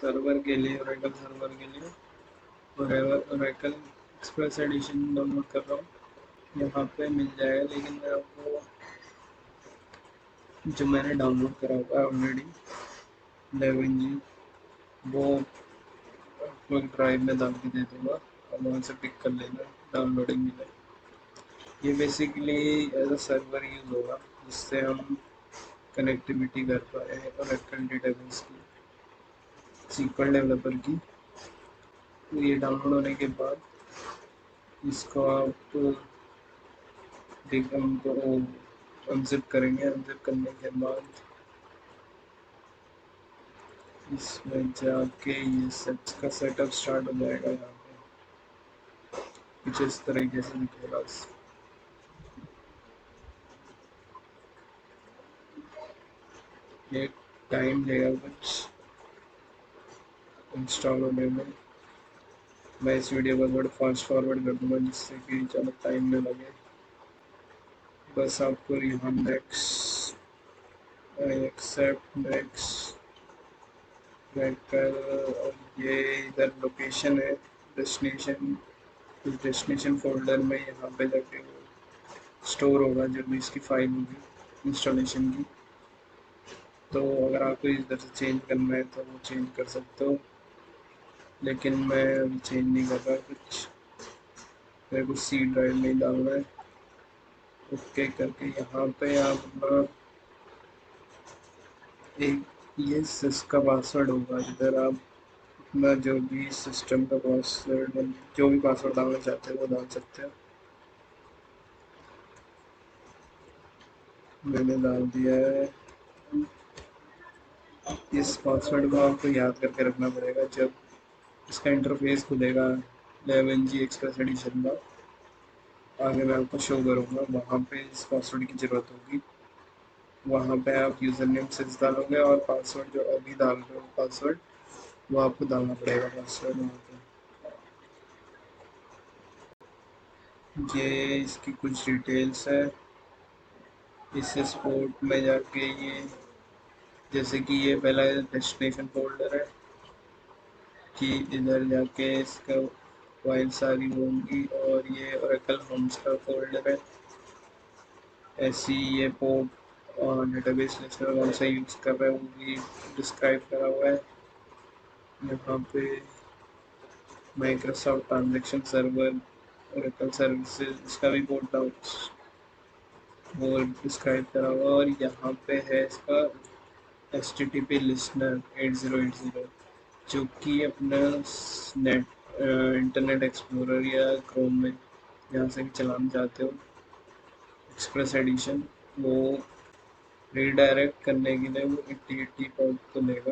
Server के लिए, Oracle server के लिए ओरेकल एक्सप्रेस एडिशन डाउनलोड कर रहा हूँ। यहाँ पे मिल जाएगा, लेकिन मैं आपको जो मैंने डाउनलोड करा हुआ है ऑलरेडी 11G, वो आपको ड्राइव में डाल के दे दूँगा और वहाँ से पिक कर लेना डाउनलोडिंग के लिए। ये basically as a server use होगा, जिससे हम कनेक्टिविटी कर पाए ओरेकल डेटाबेस की, SQL डेवलपर की। तो ये डाउनलोड होने के बाद इसको आप हमको अनजिप करेंगे। अनजिप करने के बाद इसमें जाके ये सेट्स का सेटअप स्टार्ट हो जाएगा। यहाँ पे कुछ इस तरीके से दिखेगा। ये टाइम लेगा कुछ इंस्टॉल होने में। मैं इस वीडियो को थोड़ा फास्ट फॉरवर्ड कर दूँगा, जिससे कि ज़्यादा टाइम न लगे। बस आपको यहाँ नेक्स्ट, एक्सेप्ट नेक्स्ट कर, और ये इधर लोकेशन है, डेस्टिनेशन। इस डेस्टिनेशन फोल्डर में यहाँ पे जाके स्टोर होगा जो भी इसकी फाइल होगी इंस्टॉलेशन की। तो अगर आपको इधर से चेंज करना है तो वो चेंज कर सकते हो, लेकिन मैं अभी चेंज नहीं कर रहा कुछ। मेरे को सी ड्राइव में ही डालना है। ओके करके यहाँ पे आप अपना एक ये सिस का पासवर्ड होगा, इधर आप अपना जो भी सिस्टम का पासवर्ड, जो भी पासवर्ड डालना चाहते हो वो डाल सकते हो। मैंने डाल दिया है। इस पासवर्ड को आपको याद करके रखना पड़ेगा। जब इसका इंटरफेस खुलेगा 11G एक्सप्रेस एडिशन का, आगे मैं आपको शो करूँगा, वहाँ पे इस पासवर्ड की ज़रूरत होगी। वहाँ पे आप यूज़र नेम सिस डालोगे और पासवर्ड जो अभी डाल रहे हो पासवर्ड, वो आपको डालना पड़ेगा पासवर्ड वहाँ पे। ये इसकी कुछ डिटेल्स है। इस स्पोर्ट में जाके ये, जैसे कि ये पहला डेस्टिनेशन फोल्डर है, कि इधर जाके इसका फाइल सारी होंगी, और ये ओरेकल होम्स का फोल्डर है। ऐसी ये पोर्ट और डेटाबेस लिस्टर कौन सा यूज़ कर रहे हैं वो भी डिस्क्राइब करा हुआ है। यहाँ पे Microsoft transaction server, Oracle services, इसका भी पोर्ट वो डिस्क्राइब करा हुआ है। और यहाँ पे है इसका HTTP लिस्टनर 8080, जो कि अपना नेट इंटरनेट एक्सप्लोरर या क्रोम में जहाँ से भी चलाना चाहते हो एक्सप्रेस एडिशन, वो रीडायरेक्ट करने के लिए वो 8080 पोर्ट को लेगा।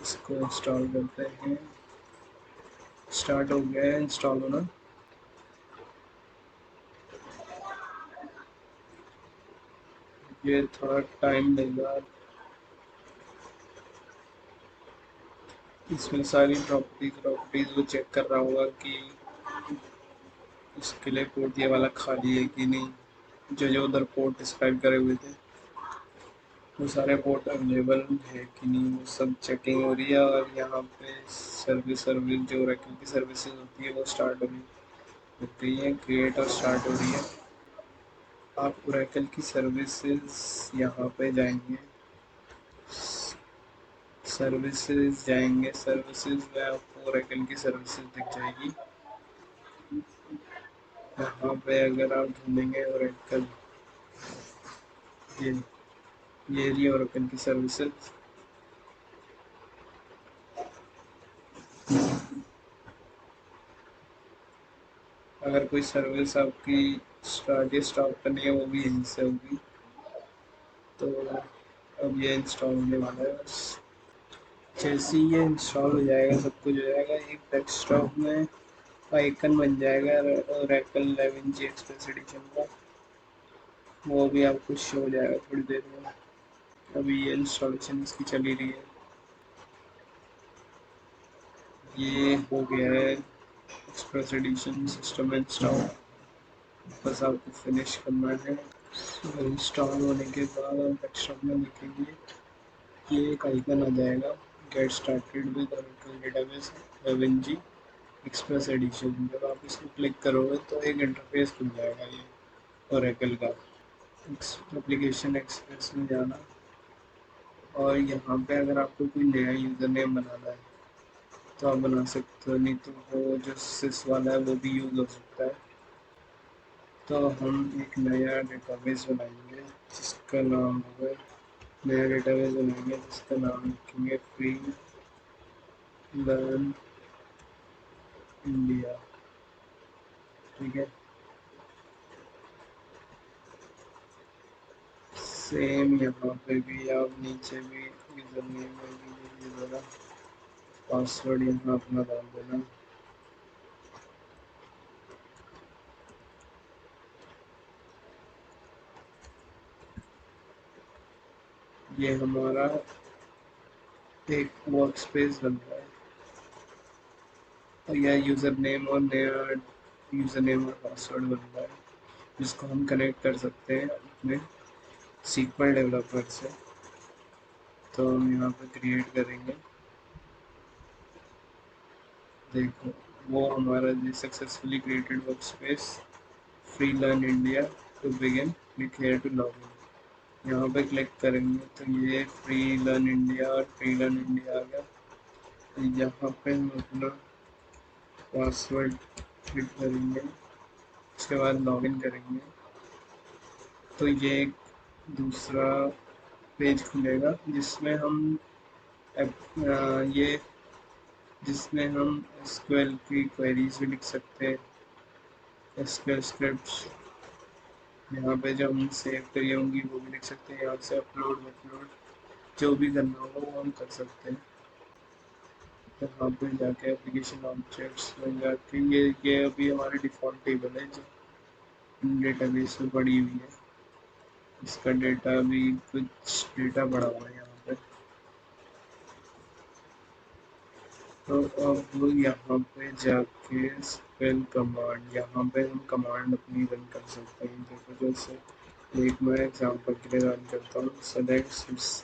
इसको इंस्टॉल करते हैं। स्टार्ट हो गया है इंस्टॉल होना। ये थोड़ा टाइम लेगा। इसमें सारी प्रॉपर्टीज वो चेक कर रहा होगा कि इसके लिए पोर्ट ये वाला खाली है कि नहीं। जो जो उधर पोर्ट डिस्क्राइब करे हुए थे वो सारे पोर्ट अवेलेबल है कि नहीं, वो सब चेकिंग हो रही है। और यहाँ पे सर्विस जो ओरेकल की सर्विसेज होती है वो स्टार्ट हो गई है, क्रिएट और स्टार्ट हो रही है। आप ओरेकल की सर्विसेज यहाँ पे जाएंगे, सर्विसेज में आपको ओरेकल की सर्विसेज दिख जाएगी। यहाँ पे अगर आप ढूंढेंगे ओरेकल, ये रही ओरेकल की सर्विसेज। अगर कोई सर्विस आपकी स्टार्ट करनी है वो भी यहीं से होगी। तो अब ये इंस्टॉल होने वाला है। बस जैसे ही ये इंस्टॉल हो जाएगा, सब कुछ हो जाएगा, एक डेस्कटॉप में आइकन बन जाएगा ओरेकल 11G एक्सप्रेस एडिशन का। वो भी आपको शो हो जाएगा थोड़ी देर में। अभी ये इंस्टॉलेशन इसकी चली रही है। ये हो गया है एक्सप्रेस एडिशन सिस्टम इंस्टॉल। बस आपको फिनिश करना है। इंस्टॉल होने के बाद आप डेस्कटॉप में देखेंगे ये एक आइकन आ जाएगा get started with Oracle database एवेंजी एक्सप्रेस एडिशन। जब आप इसको क्लिक करोगे तो एक इंटरफेस खुल जाएगा ये ओरेकल का। एप्लीकेशन एक्सप्रेस में जाना और यहाँ पे अगर आपको कोई नया यूज़र नेम बनाना है तो आप बना सकते हो, नहीं तो वो जो सिस वाला है वो भी यूज़ हो सकता है। तो हम एक नया डेटाबेस बनाएंगे जिसका नाम होगा, नया डेटाबेस बनाएंगे जिसका नाम लिखेंगे फ्री लर्न इंडिया। ठीक है, सेम यहाँ पे भी आप नीचे भी यूज़र नेम में भी यही देना, पासवर्ड यहाँ अपना डाल देना। ये हमारा एक वर्क स्पेस बन रहा है और यह यूज़र नेम और नया यूज़र नेम और पासवर्ड बन रहा है जिसको हम कनेक्ट कर सकते हैं अपने सीक्वल डेवलपर से। तो हम यहाँ पे क्रिएट करेंगे, देखो वो हमारा जी successfully created work space free learn India to begin click here to log in. यहाँ पे क्लिक करेंगे तो ये फ्री लर्न इंडिया और फ्री लर्न इंडिया आ गया। यहाँ पे हम अपना पासवर्ड फिट करेंगे, उसके बाद लॉगिन करेंगे तो ये एक दूसरा पेज खुलेगा जिसमें हम ये जिसमें हम एसक्यूएल की क्वेरीज भी लिख सकते हैं, एसक्यूएल स्क्रिप्ट्स यहाँ पे जो हम सेव करी होंगी वो भी लिख सकते हैं। यहाँ से अपलोड जो भी करना होगा वो हम कर सकते हैं। तो यहाँ पे जाके एप्लीकेशन ऑब्जेक्ट्स में जाके ये अभी हमारी डिफ़ॉल्ट टेबल है जो डेटाबेस में पड़ी हुई है। इसका डेटा भी कुछ डेटा पड़ा हुआ है यहाँ पे। तो अब यहाँ पे जाके स्पेल कमांड, यहाँ पे हम कमांड अपनी रन कर सकते हैं। देखो जैसे एक मैं एग्जांपल के लिए रन करता हूँ, सेलेक्ट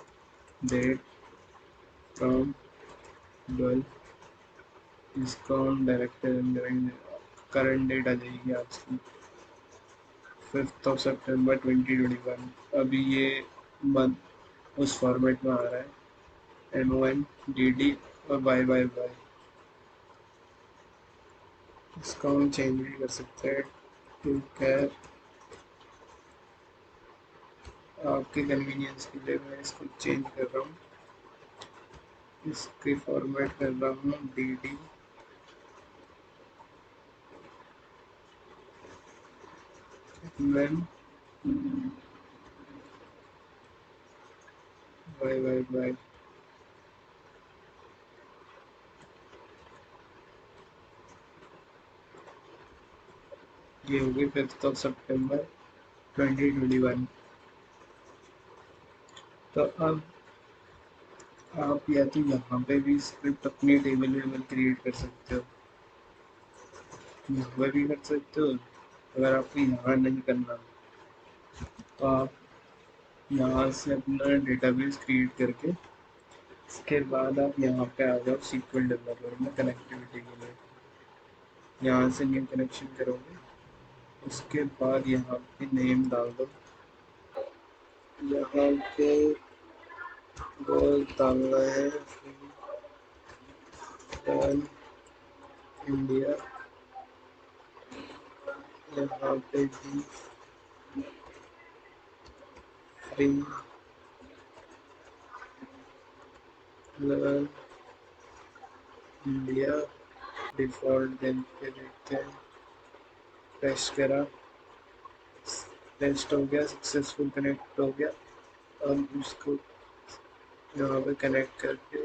डेट फ्रॉम 12, इसको हम डायरेक्ट रन करेंगे, करंट डेट आ जाएगी आज की 5 सितंबर 2021। अभी ये मंथ उस फॉर्मेट में आ रहा है MONDD और YYY। इसको हम चेंज भी कर सकते हैं टू कैर, आपके कन्वीनियंस के लिए मैं इसको चेंज कर रहा हूँ, इसके फॉर्मेट कर रहा हूँ DD MN YYY। ये होगी 5 सितंबर 2021। तो अब आप या तो यहाँ पे भी स्क्रिप्ट अपनी टेबल वेबल क्रिएट कर सकते हो, यहाँ पे भी कर सकते हो। अगर आपको यहाँ नहीं करना तो आप यहाँ से अपना डेटाबेस क्रिएट करके इसके बाद आप यहाँ पे आ जाओ सीक्वल डेवलपर में कनेक्टिविटी के लिए। यहाँ से न्यू कनेक्शन करोगे, उसके बाद यहाँ पे नेम डाल दो, यहाँ पे वो डालना है इंडिया, यहाँ पे भी free learn India default then पे देखते हैं। टेस्ट करा, टेस्ट हो गया, सक्सेसफुल कनेक्ट हो गया। अब उसको यहाँ पे कनेक्ट करके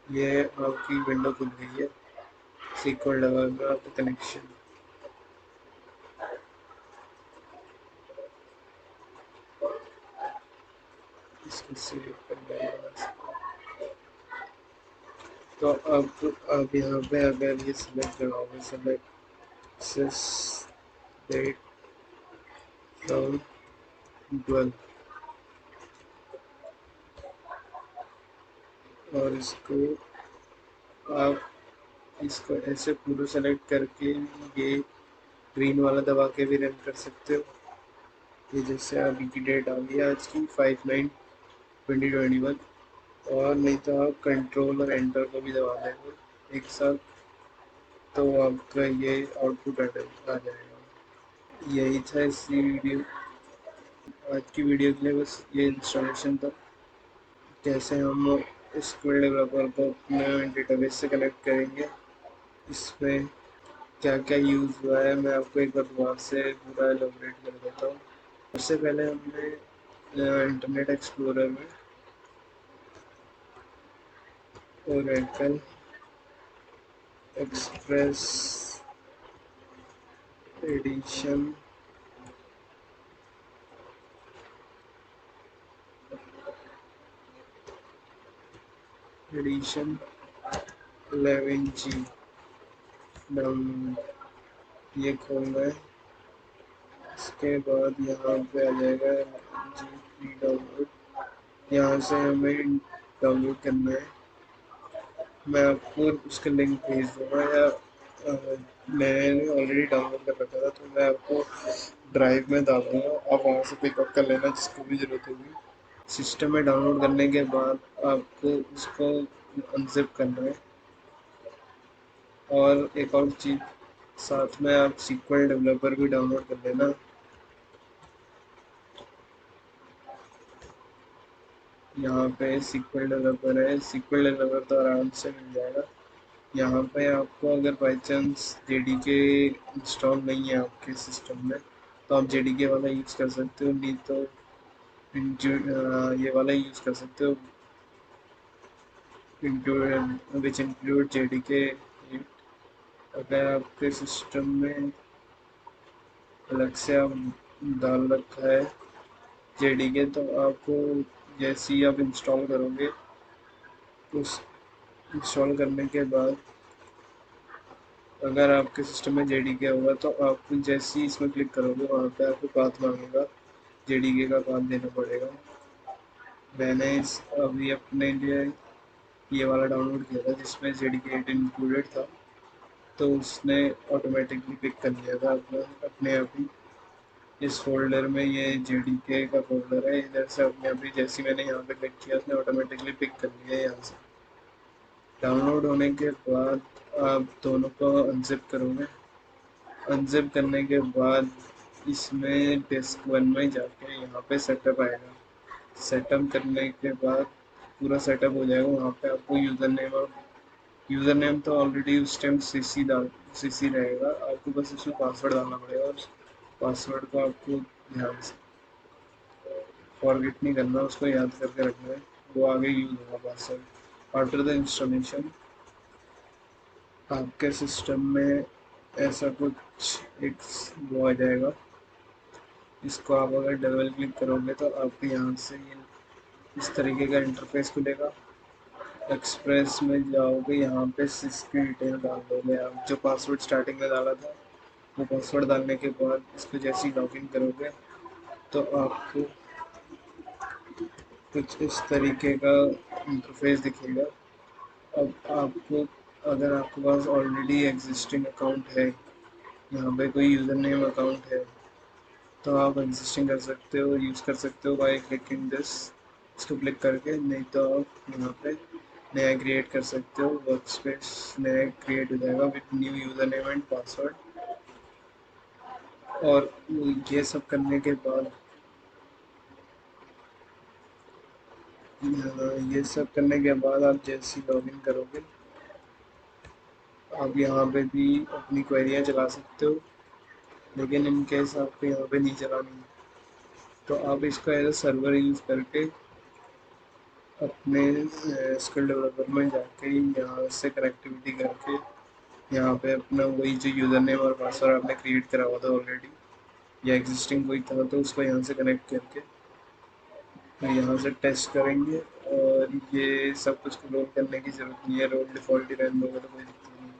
ये आपकी विंडो खुल गई है सीक्वल डेवलपर कनेक्शन। इसको सेव कर लेंगे। तो अब यहाँ पे अगर ये सिलेक्ट कराओगे, सेलेक्ट सिस डेट फ्रॉम 12, और आप इसको ऐसे पूरा सेलेक्ट करके ये ग्रीन वाला दबा के भी रन कर सकते हो। ये जैसे अभी की डेट आ गई आज की 5/9/2021। और नहीं तो आप कंट्रोल और एंटर को भी दबा देंगे एक साथ, तो आपका ये आउटपुट आ जाएगा। यही था इसी वीडियो, आज की वीडियो के लिए बस ये इंस्टॉलेशन था। कैसे हम SQL डेवलपर को अपने डेटाबेस से कनेक्ट करेंगे, इसमें क्या क्या यूज़ हुआ है, मैं आपको एक बार दोबारा से पूरा एलोबरेट कर देता हूँ। सबसे पहले हमने इंटरनेट एक्सप्लोरर में Oracle Express edition edition 11G download, ये खोलना है। इसके बाद यहाँ पे आ जाएगा जी डाउनलोड, यहाँ से हमें डाउनलोड करना है। मैं आपको उसका लिंक भेज दूँगा, या मैंने ऑलरेडी डाउनलोड कर रखा था तो मैं आपको ड्राइव में डाल दूँगा, आप वहाँ से पिकअप कर लेना जिसको भी ज़रूरत होगी। सिस्टम में डाउनलोड करने के बाद आपको उसको अनजिप करना है। और एक और चीज़, साथ में आप SQL डेवलपर भी डाउनलोड कर लेना। यहाँ पे SQL डेवलपर है, SQL डेवलपर तो आराम से मिल जाएगा। यहाँ पे आपको अगर बाई चांस JDK इंस्टॉल नहीं है आपके सिस्टम में, तो आप JDK वाला यूज़ कर सकते हो, नहीं तो ये वाला यूज़ कर सकते हो, विच इंक्लूड JDK। अगर आपके सिस्टम में अलग से आप डाल रखा है JDK, तो आपको जैसे ही आप इंस्टॉल करोगे, उस इंस्टॉल करने के बाद अगर आपके सिस्टम में JDK होगा, तो आप जैसे ही इसमें क्लिक करोगे वहाँ पे आपको पाथ मांगेगा, JDK का पाथ देना पड़ेगा। मैंने इस अभी अपने लिए ये वाला डाउनलोड किया था जिसमें JDK 8 इंक्लूडेड था, तो उसने ऑटोमेटिकली पिक कर लिया था अपने आप ही। इस फोल्डर में ये JDK का फोल्डर है, इधर से अपने आप ही जैसे मैंने यहाँ पे क्लिक किया उसने ऑटोमेटिकली पिक कर लिया यहाँ से। डाउनलोड होने के बाद आप दोनों को अनजिप करोगे। अनजिप करने के बाद इसमें डेस्क वन में जाके यहाँ पे सेटअप आएगा। सेटअप करने के बाद पूरा सेटअप हो जाएगा। वहाँ पे आपको यूज़र नेम तो ऑलरेडी उस टाइम CC रहेगा, आपको बस उसमें पासवर्ड डालना पड़ेगा। और पासवर्ड को आपको ध्यान से फॉरगेट नहीं करना, उसको याद करके रखना है, वो आगे यूज़ होगा पासवर्ड। आफ्टर द इंस्टॉलेशन आपके सिस्टम में ऐसा कुछ एक वो आ जाएगा। इसको आप अगर डबल क्लिक करोगे तो आपको यहाँ से ये इस तरीके का इंटरफेस खुलेगा। एक्सप्रेस में जाओगे, यहाँ पे सिस की डिटेल डाल दोगे, आप जो पासवर्ड स्टार्टिंग में डाला था वो पासवर्ड डालने के बाद इसको जैसे ही लॉगिन करोगे तो आपको कुछ इस तरीके का इंटरफेस दिखेगा। अब आपको अगर आपके पास ऑलरेडी एग्जिस्टिंग अकाउंट है, यहाँ पे कोई यूज़र नेम अकाउंट है, तो आप एग्जिस्टिंग कर सकते हो, यूज़ कर सकते हो बाय क्लिकिंग दिस, इसको क्लिक करके। नहीं तो आप यहाँ पे नया क्रिएट कर सकते हो, वर्क स्पेस नया क्रिएट हो जाएगा with new user name and password. और ये सब करने के बाद ये सब करने के बाद आप जैसे ही लॉगिन करोगे, आप यहाँ पे भी अपनी क्वेरियाँ चला सकते हो, लेकिन इन केस आपको यहाँ पे नहीं चलानी, तो आप इसको एज अ सर्वर यूज़ करके अपने स्किल डेवलपर में जाके यहाँ से कनेक्टिविटी करके यहाँ पे अपना वही जो यूज़र नेम और पासवर्ड आपने क्रिएट करा हुआ था ऑलरेडी, या एग्जिस्टिंग कोई था, तो उसको यहाँ से कनेक्ट करके तो यहाँ से टेस्ट करेंगे। और ये सब कुछ को रोल करने की ज़रूरत नहीं है, रोल डिफ़ॉल्ट ही रहने दोगे तो कोई दिक्कत नहीं है।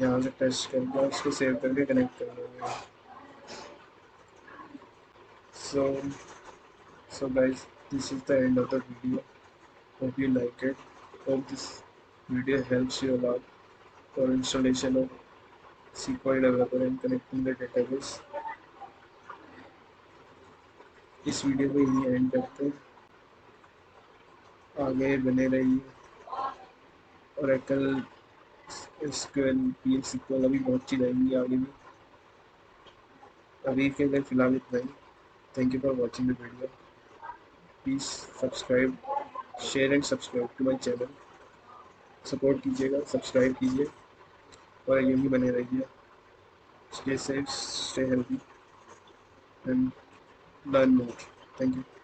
यहाँ से टेस्ट करके उसको सेव करके कनेक्ट कर दोगे। सो so guys, this is the end of the video. Hope you like it. Hope this video helps you a lot for installation of SQL developer and connecting the database. इस video को यहीं and करते हैं, आगे बने रहिए। Oracle SQL PL SQL अभी बहुत चीज़ आएंगी आगे भी, अभी के लिए फिलहाल इतना ही। Thank you for watching the video. Please subscribe, share and subscribe to my channel. Support कीजिएगा, सब्सक्राइब कीजिए और यहीं बने रहिए। Stay safe, stay healthy and learn more. Thank you.